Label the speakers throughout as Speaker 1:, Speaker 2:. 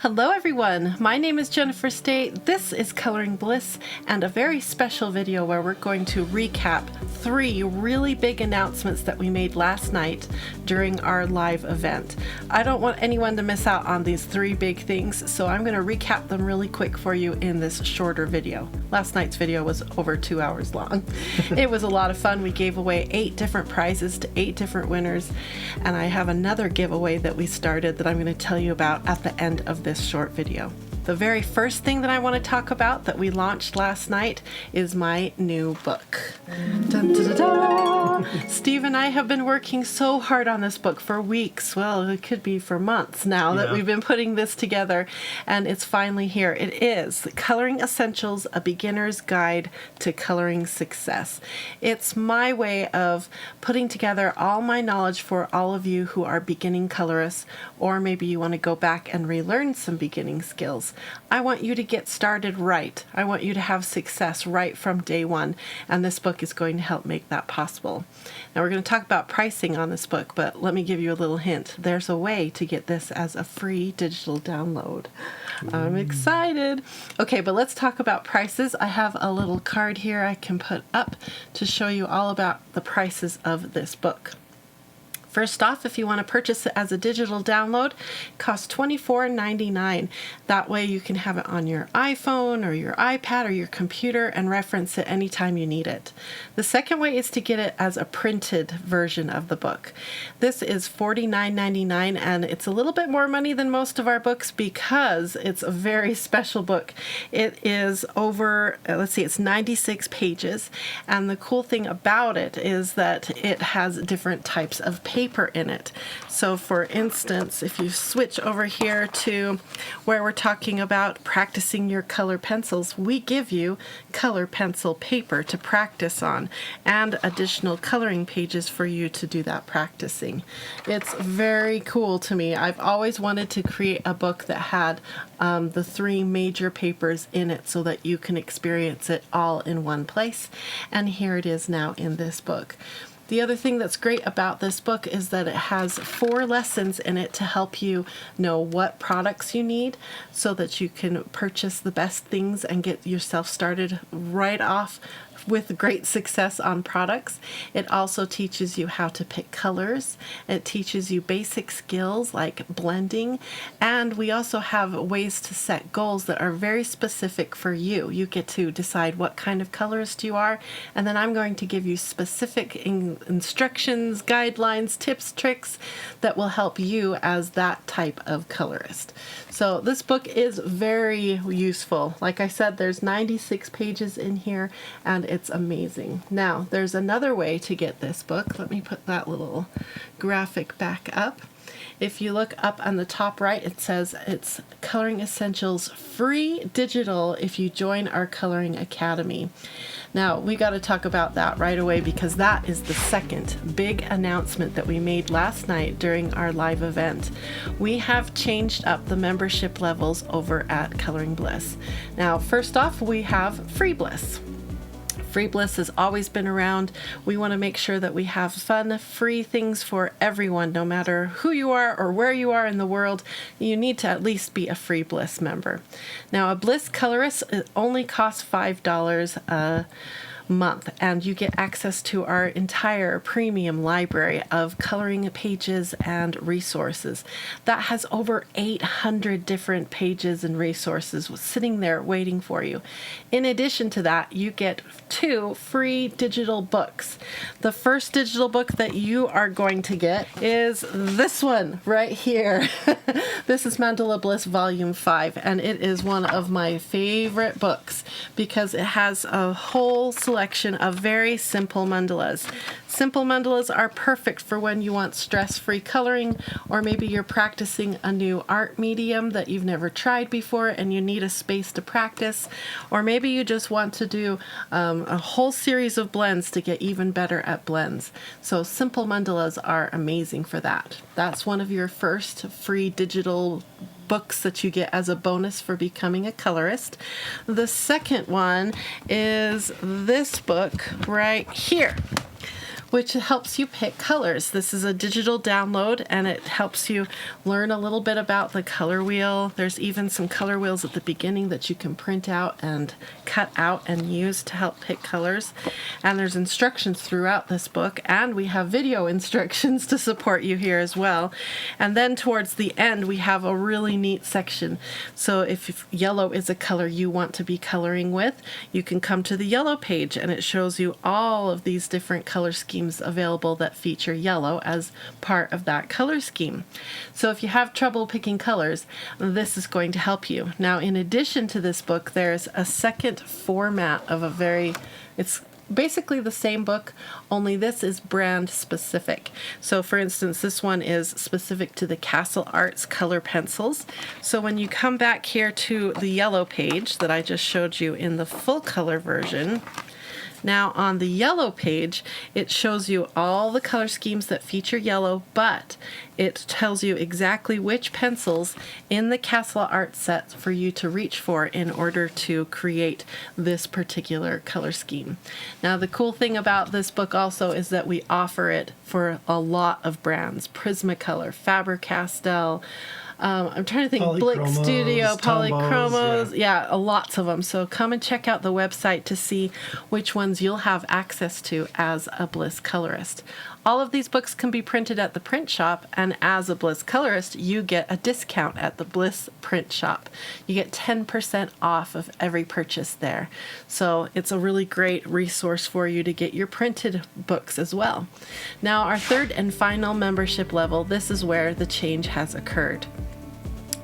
Speaker 1: Hello everyone, my name is Jennifer State, this is Coloring Bliss, and a very special video where we're going to recap 3 really big announcements that we made last night during our live event. I don't want anyone to miss out on these 3 big things, so I'm going to recap them really quick for you in this shorter video. Last night's video was over 2 hours long. It was a lot of fun. We gave away 8 different prizes to 8 different winners, and I have another giveaway that we started that I'm going to tell you about at the end of this short video. The very first thing that I want to talk about that we launched last night is my new book. Dun, da, da, da. Steve and I have been working so hard on this book for weeks. Well, it could be for months now that we've been putting this together, and it's finally here. It is Coloring Essentials, A Beginner's Guide to Coloring Success. It's my way of putting together all my knowledge for all of you who are beginning colorists, or maybe you want to go back and relearn some beginning skills. I want you to get started right. I want you to have success right from day one, and this book is going to help make that possible. Now we're going to talk about pricing on this book, but let me give you a little hint. There's a way to get this as a free digital download. I'm excited. Okay, but let's talk about prices. I have a little card here I can put up to show you all about the prices of this book. First off, if you want to purchase it as a digital download, it costs $24.99. That way you can have it on your iPhone or your iPad or your computer and reference it anytime you need it. The second way is to get it as a printed version of the book. This is $49.99, and it's a little bit more money than most of our books because it's a very special book. It is over, it's 96 pages, and the cool thing about it is that it has different types of paper in it. So for instance, if you switch over here to where we're talking about practicing your color pencils, we give you color pencil paper to practice on and additional coloring pages for you to do that practicing. It's very cool to me. I've always wanted to create a book that had the 3 major papers in it so that you can experience it all in one place, and here it is now in this book. The other thing that's great about this book is that it has 4 lessons in it to help you know what products you need so that you can purchase the best things and get yourself started right off with great success on products. It also teaches you how to pick colors. It teaches you basic skills like blending, and we also have ways to set goals that are very specific for you. You get to decide what kind of colorist you are, and then I'm going to give you specific instructions, guidelines, tips, tricks that will help you as that type of colorist. So this book is very useful. Like I said, there's 96 pages in here, and it's amazing. Now, there's another way to get this book. Let me put that little graphic back up. If you look up on the top right, it says it's Coloring Essentials free digital if you join our Coloring Academy. Now, we got to talk about that right away because that is the second big announcement that we made last night during our live event. We have changed up the membership levels over at Coloring Bliss. Now, first off, we have Free Bliss. Free Bliss has always been around. We want to make sure that we have fun, free things for everyone, no matter who you are or where you are in the world. You need to at least be a Free Bliss member. Now, a Bliss colorist only costs $5 a month, and you get access to our entire premium library of coloring pages and resources. That has over 800 different pages and resources sitting there waiting for you. In addition to that, you get 2 free digital books. The first digital book that you are going to get is this one right here. This is Mandala Bliss Volume 5, and it is one of my favorite books because it has a whole selection of very simple mandalas. Simple mandalas are perfect for when you want stress-free coloring, or maybe you're practicing a new art medium that you've never tried before and you need a space to practice, or maybe you just want to do a whole series of blends to get even better at blends. So simple mandalas are amazing for that. That's one of your first free digital books that you get as a bonus for becoming a colorist. The second one is this book right here, which helps you pick colors. This is a digital download, and it helps you learn a little bit about the color wheel. There's even some color wheels at the beginning that you can print out and cut out and use to help pick colors. And there's instructions throughout this book, and we have video instructions to support you here as well. And then towards the end, we have a really neat section. So if yellow is a color you want to be coloring with, you can come to the yellow page, and it shows you all of these different color schemes available that feature yellow as part of that color scheme. So if you have trouble picking colors, this is going to help you. Now, in addition to this book, there's a second format of it's basically the same book, only this is brand specific. So for instance, this one is specific to the Castle Arts color pencils. So when you come back here to the yellow page that I just showed you in the full color version, now on the yellow page, it shows you all the color schemes that feature yellow, but it tells you exactly which pencils in the Castle Art set for you to reach for in order to create this particular color scheme. Now, the cool thing about this book also is that we offer it for a lot of brands: Prismacolor, Faber-Castell, I'm trying to think, Blick Studio, Polychromos, yeah, lots of them. So come and check out the website to see which ones you'll have access to as a Bliss colorist. All of these books can be printed at the print shop, and as a Bliss colorist, you get a discount at the Bliss print shop. You get 10% off of every purchase there. So it's a really great resource for you to get your printed books as well. Now, our third and final membership level, this is where the change has occurred.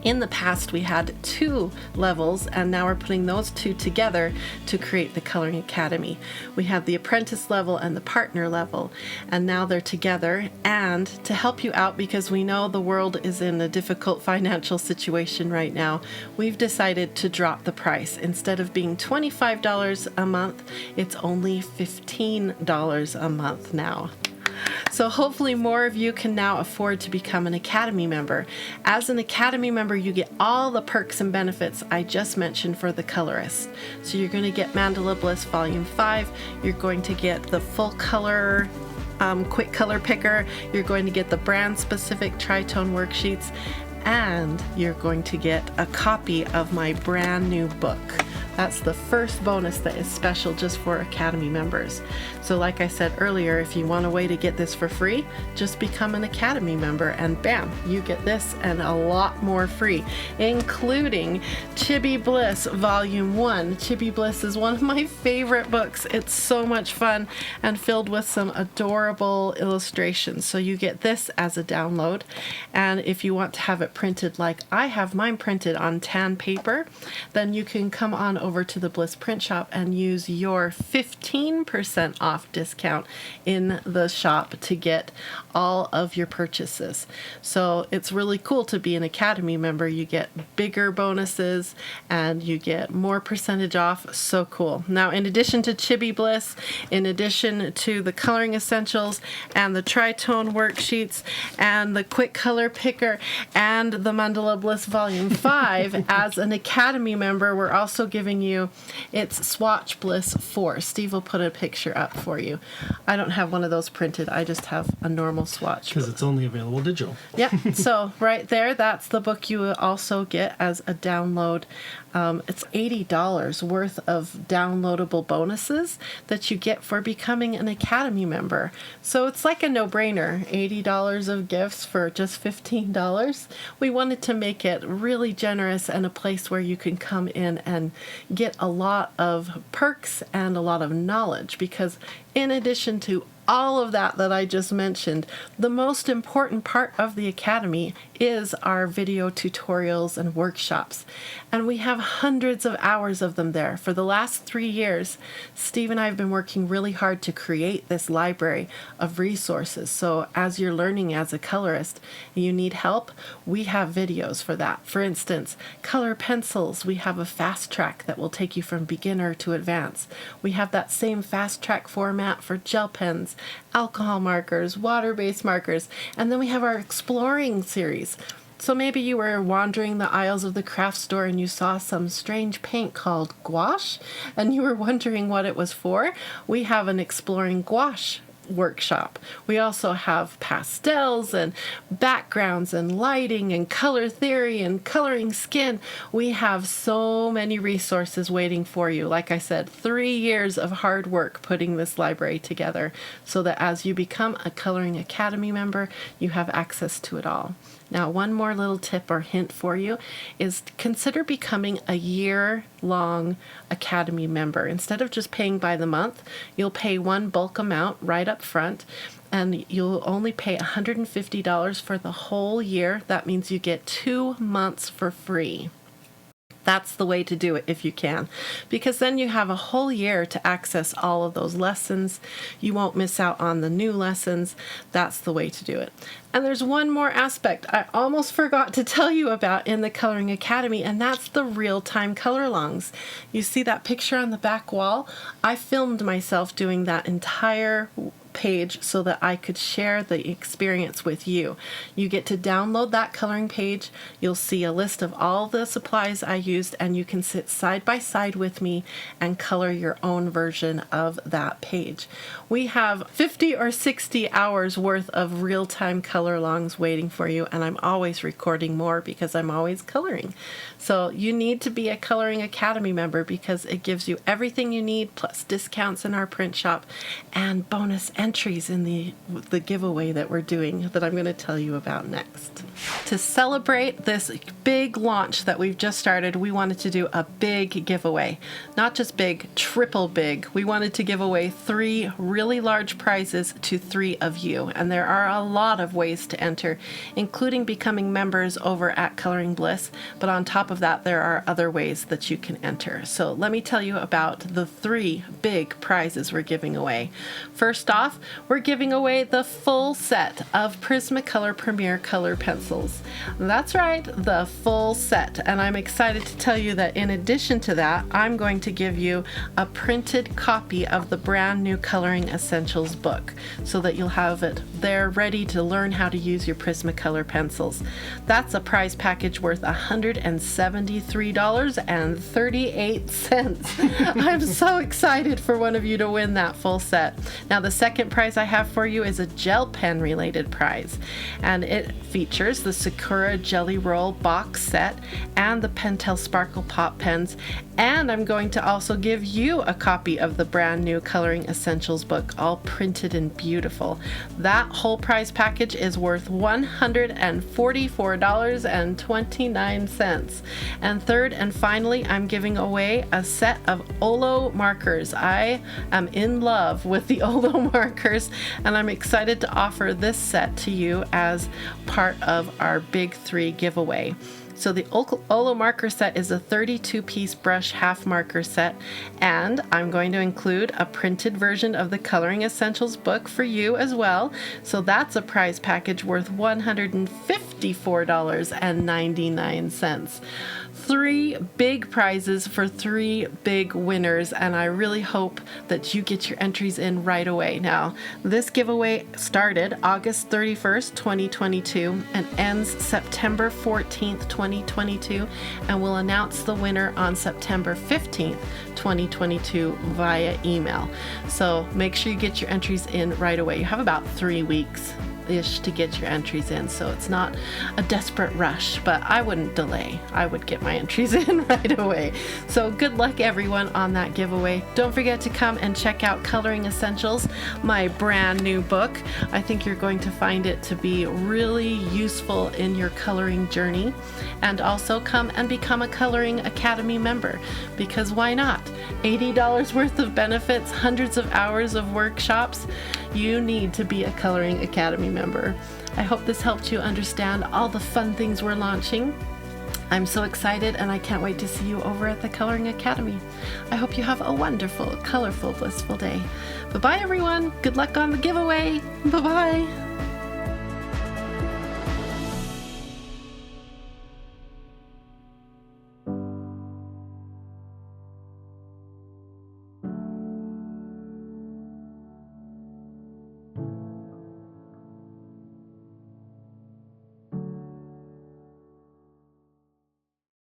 Speaker 1: In the past, we had 2 levels, and now we're putting those 2 together to create the Coloring Academy. We have the apprentice level and the partner level, and now they're together. And to help you out, because we know the world is in a difficult financial situation right now, we've decided to drop the price. Instead of being $25 a month, it's only $15 a month now. So hopefully more of you can now afford to become an Academy member. As an Academy member, you get all the perks and benefits I just mentioned for the colorist. So you're going to get Mandala Bliss Volume 5, you're going to get the full color quick color picker, you're going to get the brand specific tritone worksheets, and you're going to get a copy of my brand new book. That's the first bonus that is special just for Academy members. So like I said earlier, if you want a way to get this for free, just become an Academy member and bam, you get this and a lot more free, including Chibi Bliss Volume 1. Chibi Bliss is one of my favorite books. It's so much fun and filled with some adorable illustrations. So you get this as a download. And if you want to have it printed like I have mine printed on tan paper, then you can come on over to the Bliss print shop and use your 15% off discount in the shop to get all of your purchases. So it's really cool to be an Academy member. You get bigger bonuses and you get more percentage off. So cool. Now, in addition to Chibi Bliss, in addition to the coloring essentials and the tritone worksheets and the quick color picker and the Mandala Bliss Volume 5, as an Academy member, we're also giving you its Swatch Bliss 4. Steve will put a picture up for you. I don't have one of those printed. I just have a normal swatch.
Speaker 2: Because it's only available digital.
Speaker 1: Yeah, so right there, that's the book you will also get as a download. It's $80 worth of downloadable bonuses that you get for becoming an Academy member. So it's like a no-brainer. $80 of gifts for just $15. We wanted to make it really generous and a place where you can come in and get a lot of perks and a lot of knowledge, because in addition to all of that I just mentioned, the most important part of the Academy is our video tutorials and workshops. And we have hundreds of hours of them there. For the last 3 years, Steve and I have been working really hard to create this library of resources. So as you're learning as a colorist and you need help, we have videos for that. For instance, color pencils, we have a fast track that will take you from beginner to advanced. We have that same fast track format for gel pens, alcohol markers, water-based markers, and then we have our exploring series. So maybe you were wandering the aisles of the craft store and you saw some strange paint called gouache and you were wondering what it was for. We have an exploring gouache workshop. We also have pastels and backgrounds and lighting and color theory and coloring skin. We have so many resources waiting for you. Like I said, 3 years of hard work putting this library together so that as you become a Coloring Academy member, you have access to it all. Now, one more little tip or hint for you is consider becoming a year-long Academy member. Instead of just paying by the month, you'll pay one bulk amount right up front, and you'll only pay $150 for the whole year. That means you get 2 months for free. That's the way to do it if you can, because then you have a whole year to access all of those lessons. You won't miss out on the new lessons. That's the way to do it. And there's one more aspect I almost forgot to tell you about in the Coloring Academy, and that's the real-time color-alongs. You see that picture on the back wall? I filmed myself doing that entire page so that I could share the experience with you. You get to download that coloring page. You'll see a list of all the supplies I used, and you can sit side by side with me and color your own version of that page. We have 50 or 60 hours worth of real-time color-alongs waiting for you, and I'm always recording more because I'm always coloring. So you need to be a Coloring Academy member because it gives you everything you need, plus discounts in our print shop and bonus entries in the giveaway that we're doing that I'm going to tell you about next. To celebrate this big launch that we've just started, we wanted to do a big giveaway. Not just big, triple big. We wanted to give away 3 really large prizes to 3 of you, and there are a lot of ways to enter, including becoming members over at Coloring Bliss, but on top of that there are other ways that you can enter. So let me tell you about the 3 big prizes we're giving away. First off, we're giving away the full set of Prismacolor Premier color pencils. That's right, the full set. And I'm excited to tell you that in addition to that, I'm going to give you a printed copy of the brand new Coloring Essentials book so that you'll have it there ready to learn how to use your Prismacolor pencils. That's a prize package worth $173.38. I'm so excited for one of you to win that full set. Now, the second prize I have for you is a gel pen related prize, and it features the Sakura Jelly Roll box set and the Pentel Sparkle Pop pens, and I'm going to also give you a copy of the brand new Coloring Essentials book, all printed and beautiful. That whole prize package is worth $144.29. And third and finally, I'm giving away a set of Olo markers. I am in love with the Olo markers, and I'm excited to offer this set to you as part of our Big 3 giveaway. So the Olo marker set is a 32-piece brush half marker set, and I'm going to include a printed version of the Coloring Essentials book for you as well. So that's a prize package worth $154.99. 3 big prizes for 3 big winners, and I really hope that you get your entries in right away. Now, this giveaway started August 31st, 2022 and ends September 14th, 2022, and we'll announce the winner on September 15th, 2022 via email. So make sure you get your entries in right away. You have about 3 weeks to get your entries in, so it's not a desperate rush, but I wouldn't delay. I would get my entries in right away. So good luck everyone on that giveaway. Don't forget to come and check out Coloring Essentials, my brand new book. I think you're going to find it to be really useful in your coloring journey. And also come and become a Coloring Academy member, because why not? $80 worth of benefits, hundreds of hours of workshops. You need to be a Coloring Academy member. I hope this helped you understand all the fun things we're launching. I'm so excited, and I can't wait to see you over at the Coloring Academy. I hope you have a wonderful, colorful, blissful day. Bye-bye, everyone. Good luck on the giveaway. Bye-bye.